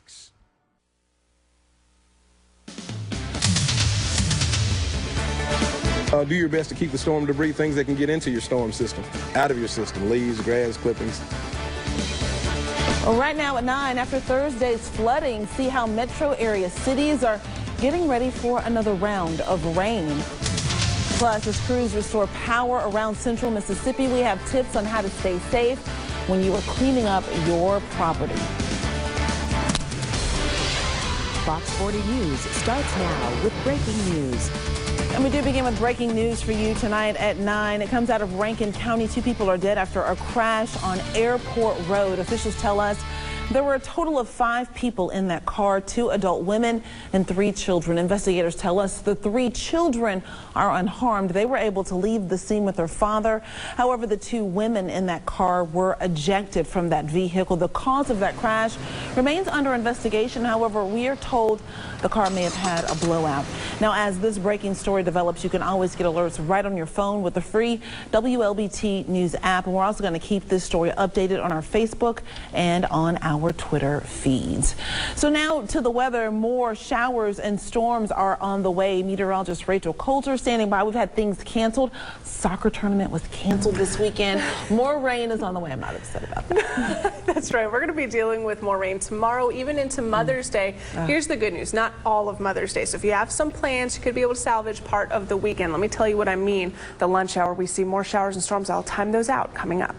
Fox. Do your best to keep the storm debris, things that can get into your storm system, out of your system, leaves, grass, clippings. Well, right now at 9, after Thursday's flooding, see how metro area cities are getting ready for another round of rain. Plus, as crews restore power around central Mississippi, we have tips on how to stay safe when you are cleaning up your property. Fox 40 News starts now with breaking news. And we do begin with breaking news for you tonight at 9. It comes out of Rankin County. 2 people are dead after a crash on Airport Road. Officials tell us there were a total of 5 people in that car, 2 adult women and 3 children. Investigators tell us the 3 children are unharmed. They were able to leave the scene with their father. However, the 2 women in that car were ejected from that vehicle. The cause of that crash remains under investigation. However, we are told the car may have had a blowout. Now, as this breaking story develops, you can always get alerts right on your phone with the free WLBT News app. And we're also going to keep this story updated on our Facebook and on our Twitter feeds. So now to the weather. More showers and storms are on the way. Meteorologist Rachel Coulter standing by. We've had things canceled. Soccer tournament was canceled this weekend. More rain is on the way. I'm not upset about that. That's right. We're going to be dealing with more rain tomorrow, even into Mother's Day. Here's the good news. Not all of Mother's Day. So if you have some plans, you could be able to salvage part of the weekend. Let me tell you what I mean. The lunch hour, we see more showers and storms. I'll time those out coming up.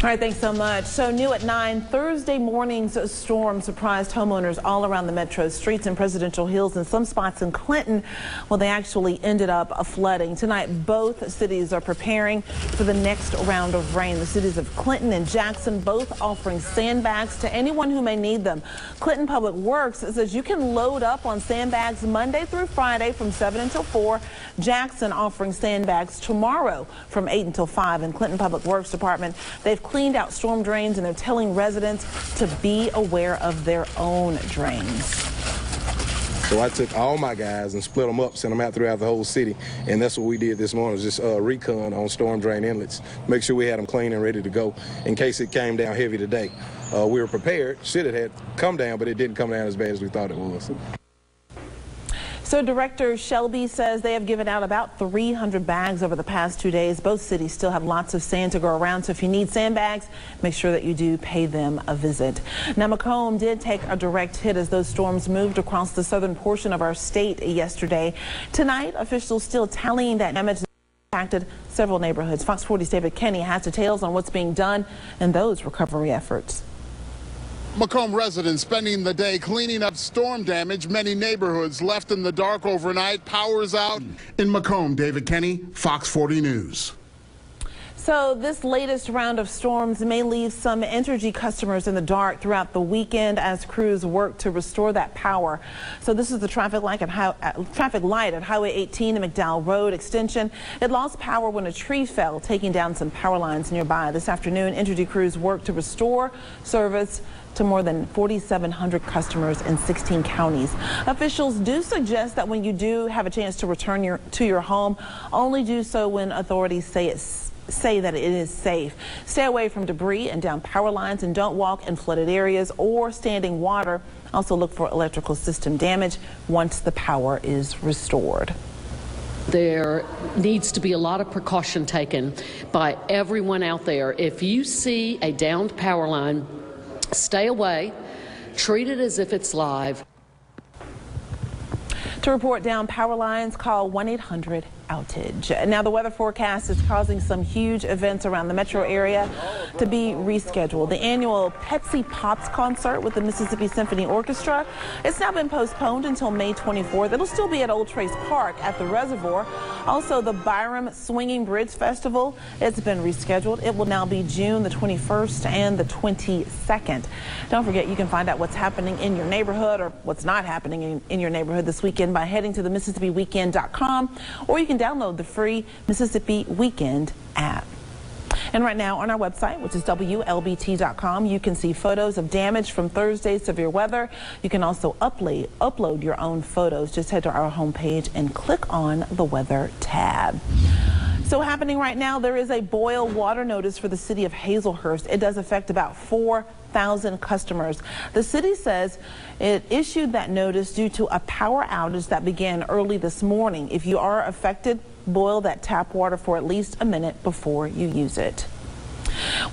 All right, thanks so much. So new at 9, Thursday morning's storm surprised homeowners all around the metro streets in Presidential Hills and some spots in Clinton. Well, they actually ended up flooding. Tonight, both cities are preparing for the next round of rain. The cities of Clinton and Jackson both offering sandbags to anyone who may need them. Clinton Public Works says you can load up on sandbags Monday through Friday from 7 until 4. Jackson offering sandbags tomorrow from 8 until 5. In Clinton Public Works Department, they've cleaned out storm drains and they're telling residents to be aware of their own drains. So I took all my guys and split them up, sent them out throughout the whole city, and that's what we did this morning, just recon on storm drain inlets. Make sure we had them clean and ready to go in case it came down heavy today. We were prepared. Should have had come down, but it didn't come down as bad as we thought it was. So Director Shelby says they have given out about 300 bags over the past 2 days. Both cities still have lots of sand to go around, so if you need sandbags, make sure that you do pay them a visit. Now, Macomb did take a direct hit as those storms moved across the southern portion of our state yesterday. Tonight, officials still tallying that damage that impacted several neighborhoods. Fox 40's David Kenny has details on what's being done in those recovery efforts. Macomb residents spending the day cleaning up storm damage. Many neighborhoods left in the dark overnight. Power's out. In Macomb, David Kenny, Fox 40 News. So this latest round of storms may leave some Entergy customers in the dark throughout the weekend as crews work to restore that power. So this is the traffic light at Highway 18 and McDowell Road extension. It lost power when a tree fell, taking down some power lines nearby. This afternoon, Entergy crews worked to restore service to more than 4,700 customers in 16 counties. Officials do suggest that when you do have a chance to return to your home, only do so when authorities say that it is safe. Stay away from debris and down power lines, and don't walk in flooded areas or standing water. Also look for electrical system damage once the power is restored. There needs to be a lot of precaution taken by everyone out there. If you see a downed power line, stay away, treat it as if it's live. To report down power lines, call 1-800-OUTAGE. Now, the weather forecast is causing some huge events around the metro area to be rescheduled. The annual Pepsi Pops concert with the Mississippi Symphony Orchestra, it's now been postponed until May 24th. It'll still be at Old Trace Park at the Reservoir. Also, the Byram Swinging Bridge Festival, it's been rescheduled. It will now be June the 21st and the 22nd. Don't forget, you can find out what's happening in your neighborhood or what's not happening in your neighborhood this weekend by heading to the MississippiWeekend.com, or you can download the free Mississippi Weekend app. And right now on our website, which is WLBT.com, you can see photos of damage from Thursday's severe weather. You can also upload your own photos. Just head to our homepage and click on the weather tab. So happening right now, there is a boil water notice for the city of Hazelhurst. It does affect about 4,000 customers. The city says it issued that notice due to a power outage that began early this morning. If you are affected, boil that tap water for at least a minute before you use it.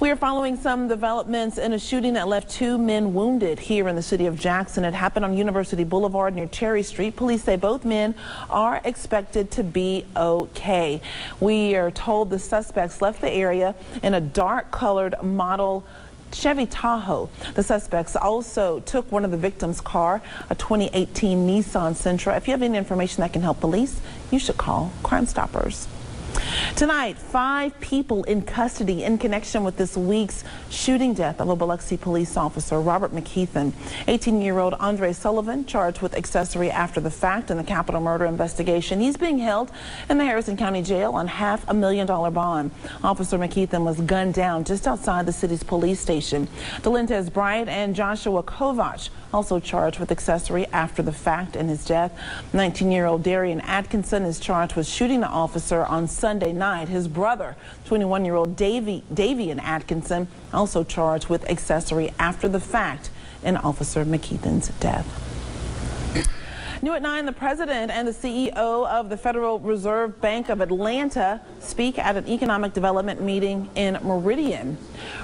We are following some developments in a shooting that left 2 men wounded here in the city of Jackson. It happened on University Boulevard near Cherry Street. Police say both men are expected to be okay. We are told the suspects left the area in a dark-colored model Chevy Tahoe. The suspects also took one of the victims' car, a 2018 Nissan Sentra. If you have any information that can help police, you should call Crime Stoppers. Tonight, 5 people in custody in connection with this week's shooting death of a Biloxi police officer, Robert McKeithen. 18-year-old Andre Sullivan, charged with accessory after the fact in the capital murder investigation. He's being held in the Harrison County Jail on $500,000 bond. Officer McKeithen was gunned down just outside the city's police station. Delintez Bryant and Joshua Kovach also charged with accessory after the fact in his death. 19-year-old Darian Atkinson is charged with shooting the officer on Sunday night. His brother, 21-year-old Davian Atkinson, also charged with accessory after the fact in Officer McKeithen's death. New at 9, the president and the CEO of the Federal Reserve Bank of Atlanta speak at an economic development meeting in Meridian.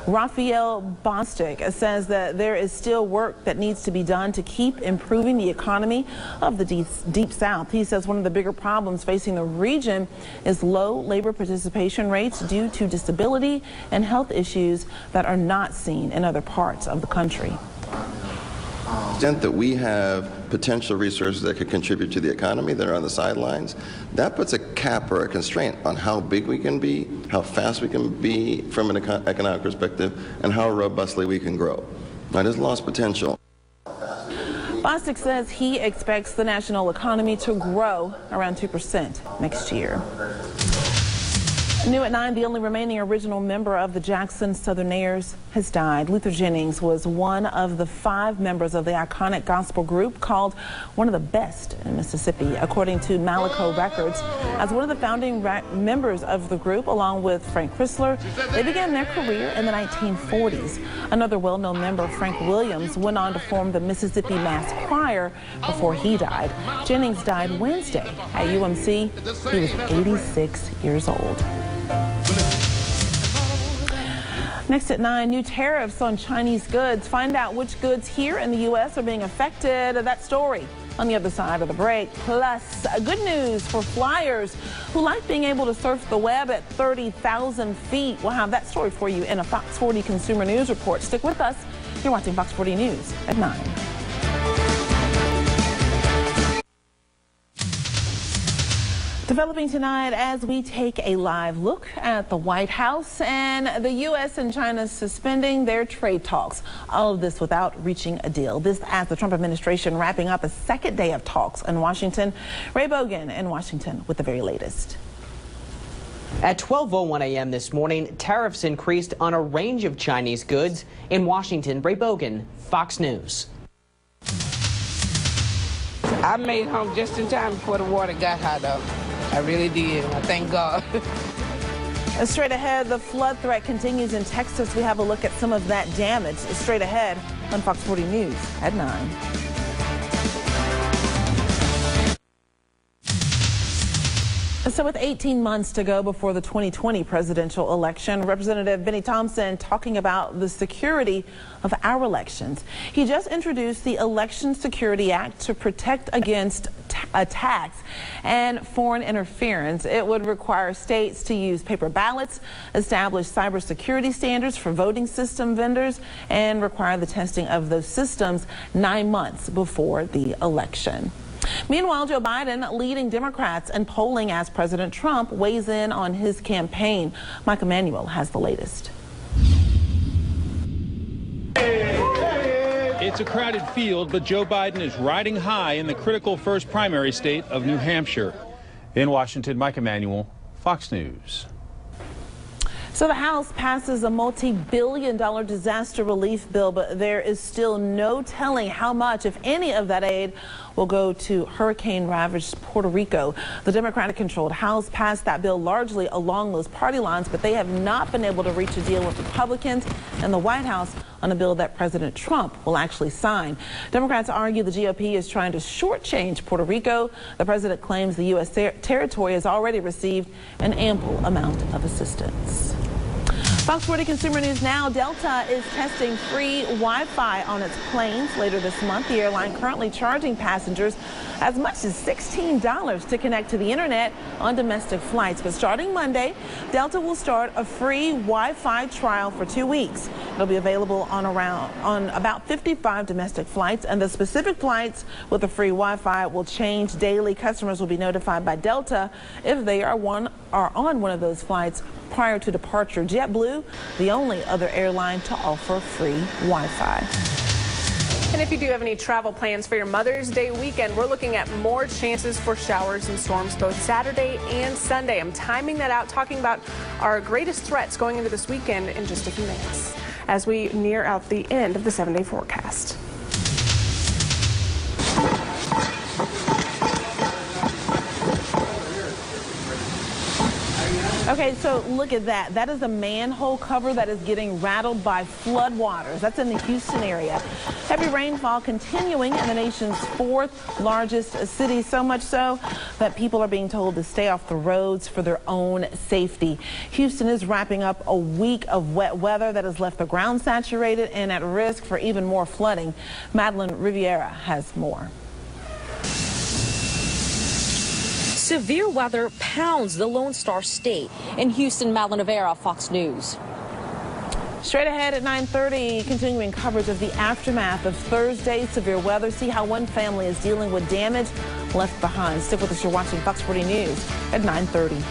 Raphael Bostic says that there is still work that needs to be done to keep improving the economy of the Deep South. He says one of the bigger problems facing the region is low labor participation rates due to disability and health issues that are not seen in other parts of the country. Extent that we have potential resources that could contribute to the economy that are on the sidelines, that puts a cap or a constraint on how big we can be, how fast we can be from an economic perspective, and how robustly we can grow. That is lost potential. Bostic says he expects the national economy to grow around 2% next year. New at 9, the only remaining original member of the Jackson Southernaires has died. Luther Jennings was one of the 5 members of the iconic gospel group called one of the best in Mississippi, according to Malaco Records. As one of the founding members of the group, along with Frank Chrysler, they began their career in the 1940s. Another well-known member, Frank Williams, went on to form the Mississippi Mass Choir before he died. Jennings died Wednesday at UMC. He was 86 years old. Next at 9, new tariffs on Chinese goods. Find out which goods here in the U.S. are being affected. That story on the other side of the break. Plus, good news for flyers who like being able to surf the web at 30,000 feet. We'll have that story for you in a Fox 40 Consumer News Report. Stick with us. You're watching Fox 40 News at 9. Developing tonight as we take a live look at the White House and the U.S. and China suspending their trade talks. All of this without reaching a deal. This as the Trump administration wrapping up a second day of talks in Washington. Ray Bogan in Washington with the very latest. At 12:01 a.m. this morning, tariffs increased on a range of Chinese goods. In Washington, Ray Bogan, Fox News. I made home just in time before the water got hot up. I really did. I thank God. Straight ahead, the flood threat continues in Texas. We have a look at some of that damage. Straight ahead on Fox 40 News at 9. So with 18 months to go before the 2020 presidential election, Representative Benny Thompson talking about the security of our elections. He just introduced the Election Security Act to protect against attacks and foreign interference. It would require states to use paper ballots, establish cybersecurity standards for voting system vendors, and require the testing of those systems 9 months before the election. Meanwhile, Joe Biden leading Democrats in polling as President Trump weighs in on his campaign. Mike Emanuel has the latest. It's a crowded field, but Joe Biden is riding high in the critical first primary state of New Hampshire. In Washington, Mike Emanuel, Fox News. So the House passes a multi-billion-dollar disaster relief bill, but there is still no telling how much, if any, of that aid will go to hurricane-ravaged Puerto Rico. The Democratic-controlled House passed that bill largely along those party lines, but they have not been able to reach a deal with Republicans and the White House on a bill that President Trump will actually sign. Democrats argue the GOP is trying to shortchange Puerto Rico. The president claims the U.S. territory has already received an ample amount of assistance. Fox 40 Consumer News now. Delta is testing free Wi-Fi on its planes later this month. The airline currently charging passengers as much as $16 to connect to the internet on domestic flights. But starting Monday, Delta will start a free Wi-Fi trial for 2 weeks. It'll be available on about 55 domestic flights, and the specific flights with the free Wi-Fi will change daily. Customers will be notified by Delta if they are on one of those flights prior to departure. JetBlue, the only other airline to offer free Wi-Fi. And if you do have any travel plans for your Mother's Day weekend, we're looking at more chances for showers and storms both Saturday and Sunday. I'm timing that out, talking about our greatest threats going into this weekend in just a few minutes as we near out the end of the 7-day forecast. Okay, so look at that. That is a manhole cover that is getting rattled by floodwaters. That's in the Houston area. Heavy rainfall continuing in the nation's 4th largest city, so much so that people are being told to stay off the roads for their own safety. Houston is wrapping up a week of wet weather that has left the ground saturated and at risk for even more flooding. Madeline Riviera has more. Severe weather pounds the Lone Star State. In Houston, Madeline Rivera, Fox News. Straight ahead at 9:30, continuing coverage of the aftermath of Thursday's severe weather. See how one family is dealing with damage left behind. Stick with us. You're watching Fox 40 News at 9:30.